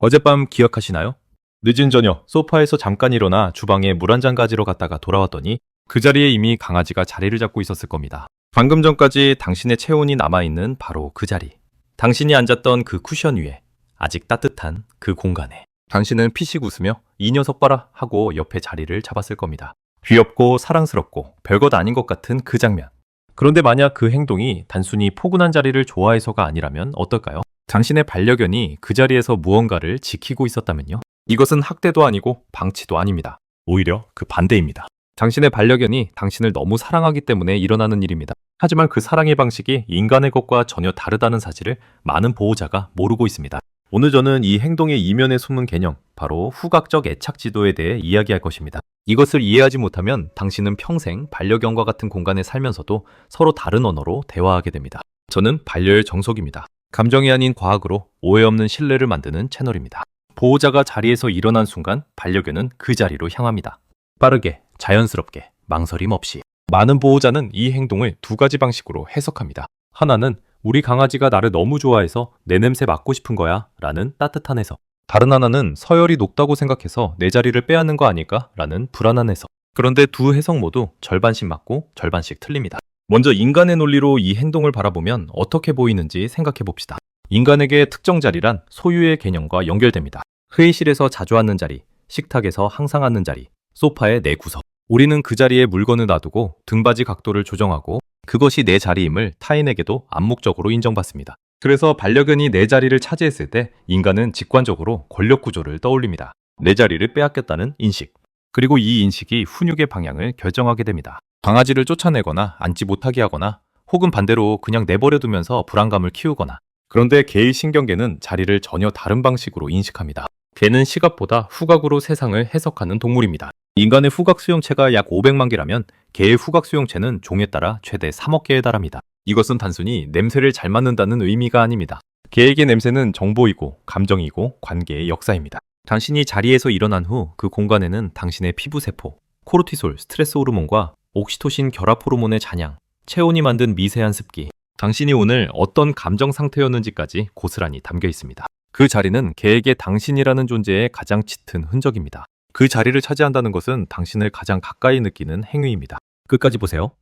어젯밤 기억하시나요? 늦은 저녁 소파에서 잠깐 일어나 주방에 물 한 잔 가지러 갔다가 돌아왔더니 그 자리에 이미 강아지가 자리를 잡고 있었을 겁니다. 방금 전까지 당신의 체온이 남아있는 바로 그 자리. 당신이 앉았던 그 쿠션 위에 아직 따뜻한 그 공간에 당신은 피식 웃으며 이 녀석 봐라 하고 옆에 자리를 잡았을 겁니다. 귀엽고 사랑스럽고 별것 아닌 것 같은 그 장면. 그런데 만약 그 행동이 단순히 포근한 자리를 좋아해서가 아니라면 어떨까요? 당신의 반려견이 그 자리에서 무언가를 지키고 있었다면요? 이것은 학대도 아니고 방치도 아닙니다. 오히려 그 반대입니다. 당신의 반려견이 당신을 너무 사랑하기 때문에 일어나는 일입니다. 하지만 그 사랑의 방식이 인간의 것과 전혀 다르다는 사실을 많은 보호자가 모르고 있습니다. 오늘 저는 이 행동의 이면에 숨은 개념, 바로 후각적 애착 지도에 대해 이야기할 것입니다. 이것을 이해하지 못하면 당신은 평생 반려견과 같은 공간에 살면서도 서로 다른 언어로 대화하게 됩니다. 저는 반려의 정석입니다. 감정이 아닌 과학으로 오해 없는 신뢰를 만드는 채널입니다. 보호자가 자리에서 일어난 순간 반려견은 그 자리로 향합니다. 빠르게, 자연스럽게, 망설임 없이. 많은 보호자는 이 행동을 두 가지 방식으로 해석합니다. 하나는 우리 강아지가 나를 너무 좋아해서 내 냄새 맡고 싶은 거야 라는 따뜻한 해석. 다른 하나는 서열이 높다고 생각해서 내 자리를 빼앗는 거 아닐까 라는 불안한 해석. 그런데 두 해석 모두 절반씩 맞고 절반씩 틀립니다. 먼저 인간의 논리로 이 행동을 바라보면 어떻게 보이는지 생각해 봅시다. 인간에게 특정 자리란 소유의 개념과 연결됩니다. 회의실에서 자주 앉는 자리, 식탁에서 항상 앉는 자리, 소파의 내 구석. 우리는 그 자리에 물건을 놔두고 등받이 각도를 조정하고 그것이 내 자리임을 타인에게도 암묵적으로 인정받습니다. 그래서 반려견이 내 자리를 차지했을 때 인간은 직관적으로 권력 구조를 떠올립니다. 내 자리를 빼앗겼다는 인식. 그리고 이 인식이 훈육의 방향을 결정하게 됩니다. 강아지를 쫓아내거나 앉지 못하게 하거나 혹은 반대로 그냥 내버려두면서 불안감을 키우거나. 그런데 개의 신경계는 자리를 전혀 다른 방식으로 인식합니다. 개는 시각보다 후각으로 세상을 해석하는 동물입니다. 인간의 후각 수용체가 약 500만 개라면 개의 후각 수용체는 종에 따라 최대 3억 개에 달합니다. 이것은 단순히 냄새를 잘 맡는다는 의미가 아닙니다. 개에게 냄새는 정보이고 감정이고 관계의 역사입니다. 당신이 자리에서 일어난 후 그 공간에는 당신의 피부세포, 코르티솔, 스트레스 호르몬과 옥시토신 결합 호르몬의 잔향, 체온이 만든 미세한 습기, 당신이 오늘 어떤 감정 상태였는지까지 고스란히 담겨 있습니다. 그 자리는 개에게 당신이라는 존재의 가장 짙은 흔적입니다. 그 자리를 차지한다는 것은 당신을 가장 가까이 느끼는 행위입니다. 끝까지 보세요.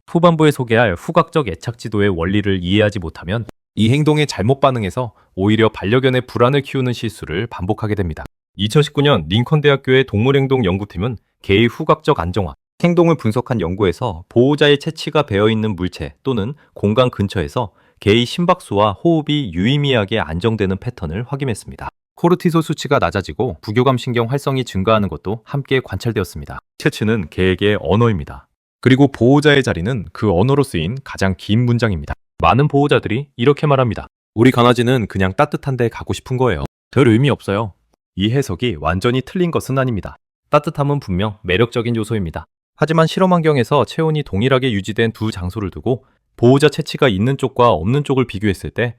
후반부에 소개할 후각적 애착 지도의 원리를 이해하지 못하면 이 행동에 잘못 반응해서 오히려 반려견의 불안을 키우는 실수를 반복하게 됩니다. 2019년 링컨 대학교의 동물행동 연구팀은 개의 후각적 안정화, 행동을 분석한 연구에서 보호자의 채취가 배어있는 물체 또는 공간 근처에서 개의 심박수와 호흡이 유의미하게 안정되는 패턴을 확인했습니다. 코르티솔 수치가 낮아지고 부교감 신경 활성이 증가하는 것도 함께 관찰되었습니다. 채취는 개에게 언어입니다. 그리고 보호자의 자리는 그 언어로 쓰인 가장 긴 문장입니다. 많은 보호자들이 이렇게 말합니다. 우리 강아지는 그냥 따뜻한 데 가고 싶은 거예요. 별 의미 없어요. 이 해석이 완전히 틀린 것은 아닙니다. 따뜻함은 분명 매력적인 요소입니다. 하지만 실험 환경에서 체온이 동일하게 유지된 두 장소를 두고 보호자 채취가 있는 쪽과 없는 쪽을 비교했을 때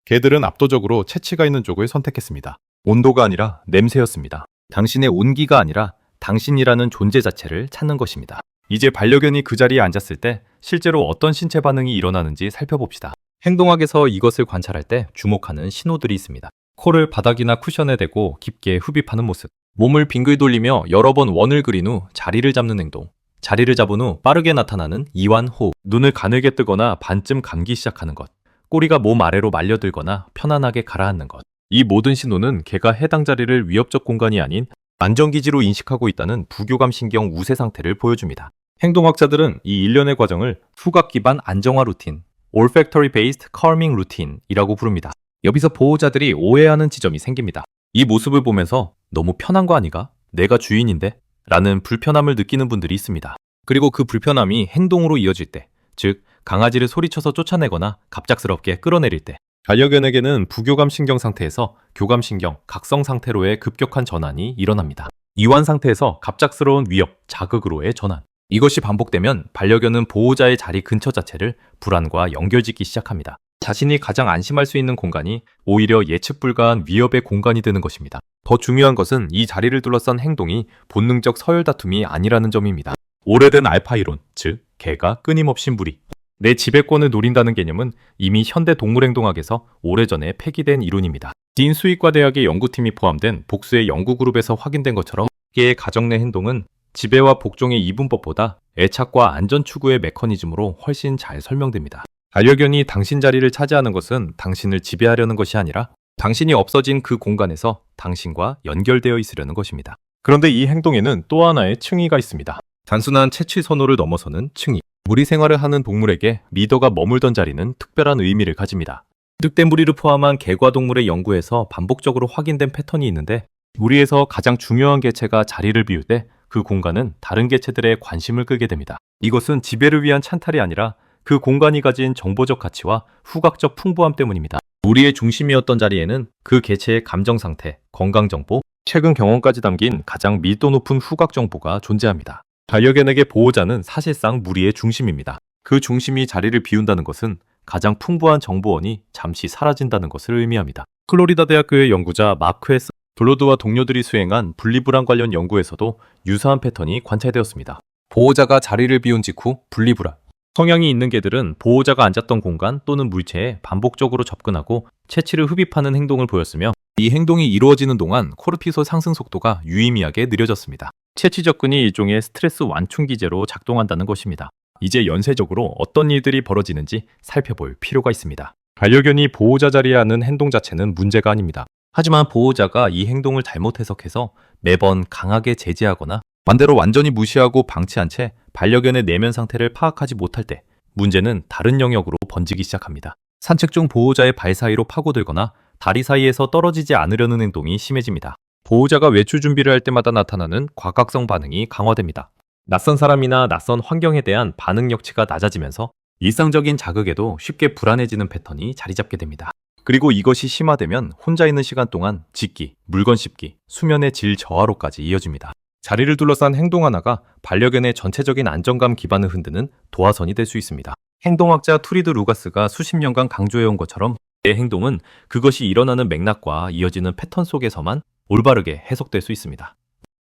개들은 압도적으로 채취가 있는 쪽을 선택했습니다. 온도가 아니라 냄새였습니다. 당신의 온기가 아니라 당신이라는 존재 자체를 찾는 것입니다. 이제 반려견이 그 자리에 앉았을 때 실제로 어떤 신체 반응이 일어나는지 살펴봅시다. 행동학에서 이것을 관찰할 때 주목하는 신호들이 있습니다. 코를 바닥이나 쿠션에 대고 깊게 흡입하는 모습, 몸을 빙글 돌리며 여러 번 원을 그린 후 자리를 잡는 행동, 자리를 잡은 후 빠르게 나타나는 이완 호흡, 눈을 가늘게 뜨거나 반쯤 감기 시작하는 것, 꼬리가 몸 아래로 말려들거나 편안하게 가라앉는 것. 이 모든 신호는 개가 해당 자리를 위협적 공간이 아닌 안정기지로 인식하고 있다는 부교감 신경 우세 상태를 보여줍니다. 행동학자들은 이 일련의 과정을 후각 기반 안정화 루틴, olfactory based calming routine이라고 부릅니다. 여기서 보호자들이 오해하는 지점이 생깁니다. 이 모습을 보면서 너무 편한 거 아니가? 내가 주인인데? 라는 불편함을 느끼는 분들이 있습니다. 그리고 그 불편함이 행동으로 이어질 때, 즉 강아지를 소리쳐서 쫓아내거나 갑작스럽게 끌어내릴 때, 반려견에게는 부교감 신경 상태에서 교감 신경, 각성 상태로의 급격한 전환이 일어납니다. 이완 상태에서 갑작스러운 위협, 자극으로의 전환. 이것이 반복되면 반려견은 보호자의 자리 근처 자체를 불안과 연결짓기 시작합니다. 자신이 가장 안심할 수 있는 공간이 오히려 예측 불가한 위협의 공간이 되는 것입니다. 더 중요한 것은 이 자리를 둘러싼 행동이 본능적 서열 다툼이 아니라는 점입니다. 오래된 알파 이론, 즉 개가 끊임없이 무리. 내 지배권을 노린다는 개념은 이미 현대 동물행동학에서 오래전에 폐기된 이론입니다. 딘수의과대학의 연구팀이 포함된 복수의 연구그룹에서 확인된 것처럼 개의 가정 내 행동은 지배와 복종의 이분법보다 애착과 안전 추구의 메커니즘으로 훨씬 잘 설명됩니다. 반려견이 당신 자리를 차지하는 것은 당신을 지배하려는 것이 아니라 당신이 없어진 그 공간에서 당신과 연결되어 있으려는 것입니다. 그런데 이 행동에는 또 하나의 층위가 있습니다. 단순한 채취 선호를 넘어서는 층위. 무리 생활을 하는 동물에게 리더가 머물던 자리는 특별한 의미를 가집니다. 늑대 무리를 포함한 개과 동물의 연구에서 반복적으로 확인된 패턴이 있는데, 무리에서 가장 중요한 개체가 자리를 비울 때 그 공간은 다른 개체들의 관심을 끌게 됩니다. 이것은 지배를 위한 찬탈이 아니라 그 공간이 가진 정보적 가치와 후각적 풍부함 때문입니다. 무리의 중심이었던 자리에는 그 개체의 감정 상태, 건강 정보, 최근 경험까지 담긴 가장 밀도 높은 후각 정보가 존재합니다. 반려견에게 보호자는 사실상 무리의 중심입니다. 그 중심이 자리를 비운다는 것은 가장 풍부한 정보원이 잠시 사라진다는 것을 의미합니다. 플로리다 대학교의 연구자 마크에스 블로드와 동료들이 수행한 분리불안 관련 연구에서도 유사한 패턴이 관찰되었습니다. 보호자가 자리를 비운 직후 분리불안. 성향이 있는 개들은 보호자가 앉았던 공간 또는 물체에 반복적으로 접근하고 채취를 흡입하는 행동을 보였으며, 이 행동이 이루어지는 동안 코르티솔 상승 속도가 유의미하게 느려졌습니다. 채취 접근이 일종의 스트레스 완충 기제로 작동한다는 것입니다. 이제 연쇄적으로 어떤 일들이 벌어지는지 살펴볼 필요가 있습니다. 반려견이 보호자 자리에 앉는 행동 자체는 문제가 아닙니다. 하지만 보호자가 이 행동을 잘못 해석해서 매번 강하게 제재하거나 반대로 완전히 무시하고 방치한 채 반려견의 내면 상태를 파악하지 못할 때 문제는 다른 영역으로 번지기 시작합니다. 산책 중 보호자의 발 사이로 파고들거나 다리 사이에서 떨어지지 않으려는 행동이 심해집니다. 보호자가 외출 준비를 할 때마다 나타나는 과각성 반응이 강화됩니다. 낯선 사람이나 낯선 환경에 대한 반응 역치가 낮아지면서 일상적인 자극에도 쉽게 불안해지는 패턴이 자리 잡게 됩니다. 그리고 이것이 심화되면 혼자 있는 시간 동안 짖기, 물건 씹기, 수면의 질 저하로까지 이어집니다. 자리를 둘러싼 행동 하나가 반려견의 전체적인 안정감 기반을 흔드는 도화선이 될 수 있습니다. 행동학자 투리드 루가스가 수십 년간 강조해온 것처럼 내 행동은 그것이 일어나는 맥락과 이어지는 패턴 속에서만 올바르게 해석될 수 있습니다.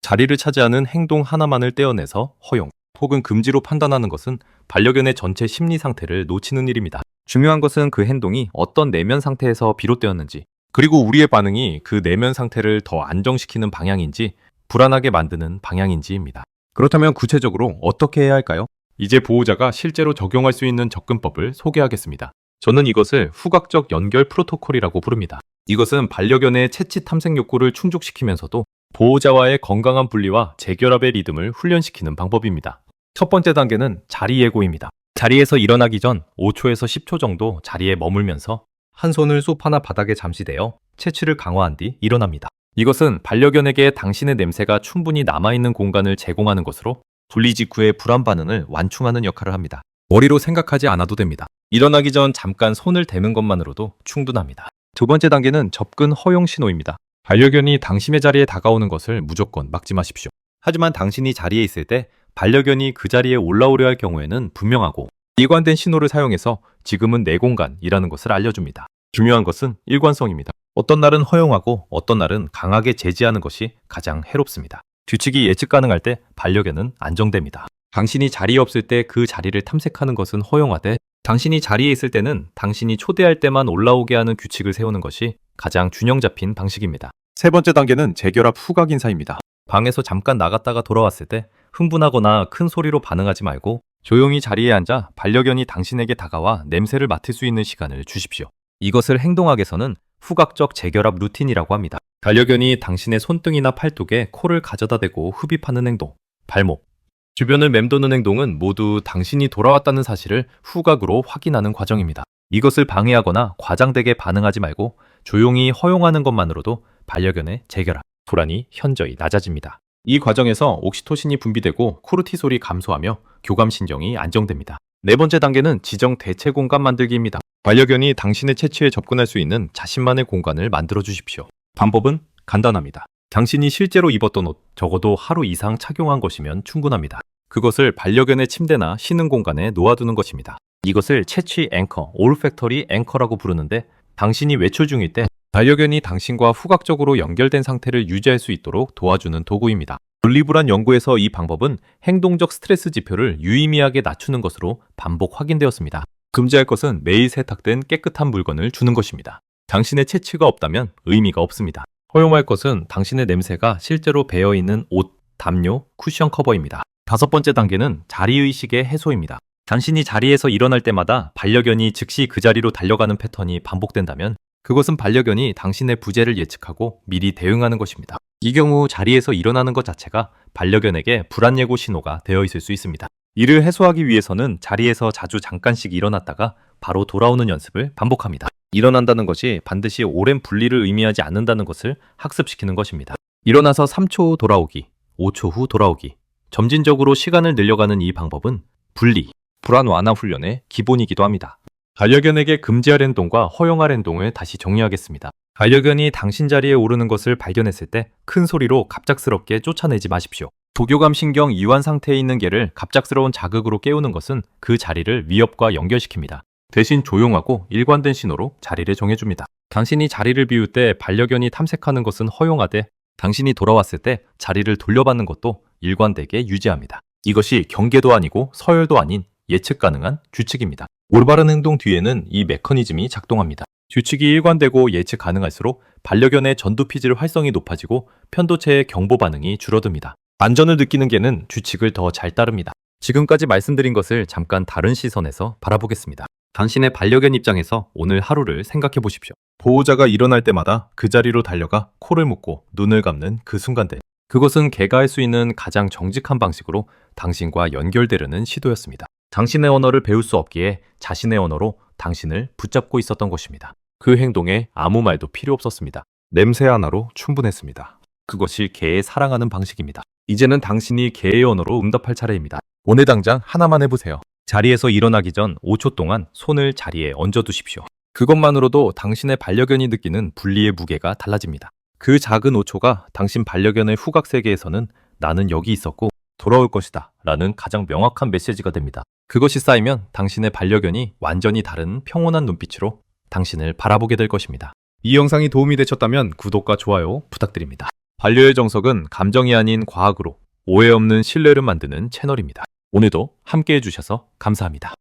자리를 차지하는 행동 하나만을 떼어내서 허용 혹은 금지로 판단하는 것은 반려견의 전체 심리 상태를 놓치는 일입니다. 중요한 것은 그 행동이 어떤 내면 상태에서 비롯되었는지, 그리고 우리의 반응이 그 내면 상태를 더 안정시키는 방향인지 불안하게 만드는 방향인지입니다. 그렇다면 구체적으로 어떻게 해야 할까요? 이제 보호자가 실제로 적용할 수 있는 접근법을 소개하겠습니다. 저는 이것을 후각적 연결 프로토콜이라고 부릅니다. 이것은 반려견의 채취 탐색 욕구를 충족시키면서도 보호자와의 건강한 분리와 재결합의 리듬을 훈련시키는 방법입니다. 첫 번째 단계는 자리 예고입니다. 자리에서 일어나기 전 5초에서 10초 정도 자리에 머물면서 한 손을 소파나 바닥에 잠시 대어 채취를 강화한 뒤 일어납니다. 이것은 반려견에게 당신의 냄새가 충분히 남아있는 공간을 제공하는 것으로 분리 직후의 불안 반응을 완충하는 역할을 합니다. 머리로 생각하지 않아도 됩니다. 일어나기 전 잠깐 손을 대는 것만으로도 충분합니다. 두 번째 단계는 접근 허용 신호입니다. 반려견이 당신의 자리에 다가오는 것을 무조건 막지 마십시오. 하지만 당신이 자리에 있을 때 반려견이 그 자리에 올라오려 할 경우에는 분명하고 일관된 신호를 사용해서 지금은 내 공간이라는 것을 알려줍니다. 중요한 것은 일관성입니다. 어떤 날은 허용하고 어떤 날은 강하게 제지하는 것이 가장 해롭습니다. 규칙이 예측 가능할 때 반려견은 안정됩니다. 당신이 자리에 없을 때 그 자리를 탐색하는 것은 허용하되, 당신이 자리에 있을 때는 당신이 초대할 때만 올라오게 하는 규칙을 세우는 것이 가장 균형 잡힌 방식입니다. 세 번째 단계는 재결합 후각 인사입니다. 방에서 잠깐 나갔다가 돌아왔을 때 흥분하거나 큰 소리로 반응하지 말고 조용히 자리에 앉아 반려견이 당신에게 다가와 냄새를 맡을 수 있는 시간을 주십시오. 이것을 행동학에서는 후각적 재결합 루틴이라고 합니다. 반려견이 당신의 손등이나 팔뚝에 코를 가져다 대고 흡입하는 행동, 발목, 주변을 맴도는 행동은 모두 당신이 돌아왔다는 사실을 후각으로 확인하는 과정입니다. 이것을 방해하거나 과장되게 반응하지 말고 조용히 허용하는 것만으로도 반려견의 재결합, 불안이 현저히 낮아집니다. 이 과정에서 옥시토신이 분비되고 코르티솔이 감소하며 교감신경이 안정됩니다. 네 번째 단계는 지정 대체 공간 만들기입니다. 반려견이 당신의 채취에 접근할 수 있는 자신만의 공간을 만들어 주십시오. 방법은 간단합니다. 당신이 실제로 입었던 옷, 적어도 하루 이상 착용한 것이면 충분합니다. 그것을 반려견의 침대나 쉬는 공간에 놓아두는 것입니다. 이것을 채취 앵커, 올팩터리 앵커라고 부르는데, 당신이 외출 중일 때 반려견이 당신과 후각적으로 연결된 상태를 유지할 수 있도록 도와주는 도구입니다. 분리불안 연구에서 이 방법은 행동적 스트레스 지표를 유의미하게 낮추는 것으로 반복 확인되었습니다. 금지할 것은 매일 세탁된 깨끗한 물건을 주는 것입니다. 당신의 체취가 없다면 의미가 없습니다. 허용할 것은 당신의 냄새가 실제로 배어있는 옷, 담요, 쿠션 커버입니다. 5번째 단계는 자리의식의 해소입니다. 당신이 자리에서 일어날 때마다 반려견이 즉시 그 자리로 달려가는 패턴이 반복된다면 그것은 반려견이 당신의 부재를 예측하고 미리 대응하는 것입니다. 이 경우 자리에서 일어나는 것 자체가 반려견에게 불안 예고 신호가 되어 있을 수 있습니다. 이를 해소하기 위해서는 자리에서 자주 잠깐씩 일어났다가 바로 돌아오는 연습을 반복합니다. 일어난다는 것이 반드시 오랜 분리를 의미하지 않는다는 것을 학습시키는 것입니다. 일어나서 3초 후 돌아오기, 5초 후 돌아오기. 점진적으로 시간을 늘려가는 이 방법은 분리, 불안 완화 훈련의 기본이기도 합니다. 반려견에게 금지할 행동과 허용할 행동을 다시 정리하겠습니다. 반려견이 당신 자리에 오르는 것을 발견했을 때 큰 소리로 갑작스럽게 쫓아내지 마십시오. 도교감 신경 이완 상태에 있는 개를 갑작스러운 자극으로 깨우는 것은 그 자리를 위협과 연결시킵니다. 대신 조용하고 일관된 신호로 자리를 정해줍니다. 당신이 자리를 비울 때 반려견이 탐색하는 것은 허용하되 당신이 돌아왔을 때 자리를 돌려받는 것도 일관되게 유지합니다. 이것이 경계도 아니고 서열도 아닌 예측 가능한 규칙입니다. 올바른 행동 뒤에는 이 메커니즘이 작동합니다. 규칙이 일관되고 예측 가능할수록 반려견의 전두 피질 활성이 높아지고 편도체의 경보 반응이 줄어듭니다. 안전을 느끼는 개는 규칙을 더 잘 따릅니다. 지금까지 말씀드린 것을 잠깐 다른 시선에서 바라보겠습니다. 당신의 반려견 입장에서 오늘 하루를 생각해 보십시오. 보호자가 일어날 때마다 그 자리로 달려가 코를 묶고 눈을 감는 그 순간들. 그것은 개가 할 수 있는 가장 정직한 방식으로 당신과 연결되려는 시도였습니다. 당신의 언어를 배울 수 없기에 자신의 언어로 당신을 붙잡고 있었던 것입니다. 그 행동에 아무 말도 필요 없었습니다. 냄새 하나로 충분했습니다. 그것이 개의 사랑하는 방식입니다. 이제는 당신이 개의 언어로 응답할 차례입니다. 오늘 당장 하나만 해보세요. 자리에서 일어나기 전 5초 동안 손을 자리에 얹어두십시오. 그것만으로도 당신의 반려견이 느끼는 분리의 무게가 달라집니다. 그 작은 5초가 당신 반려견의 후각 세계에서는 나는 여기 있었고 돌아올 것이다 라는 가장 명확한 메시지가 됩니다. 그것이 쌓이면 당신의 반려견이 완전히 다른 평온한 눈빛으로 당신을 바라보게 될 것입니다. 이 영상이 도움이 되셨다면 구독과 좋아요 부탁드립니다. 반려의 정석은 감정이 아닌 과학으로 오해 없는 신뢰를 만드는 채널입니다. 오늘도 함께 해주셔서 감사합니다.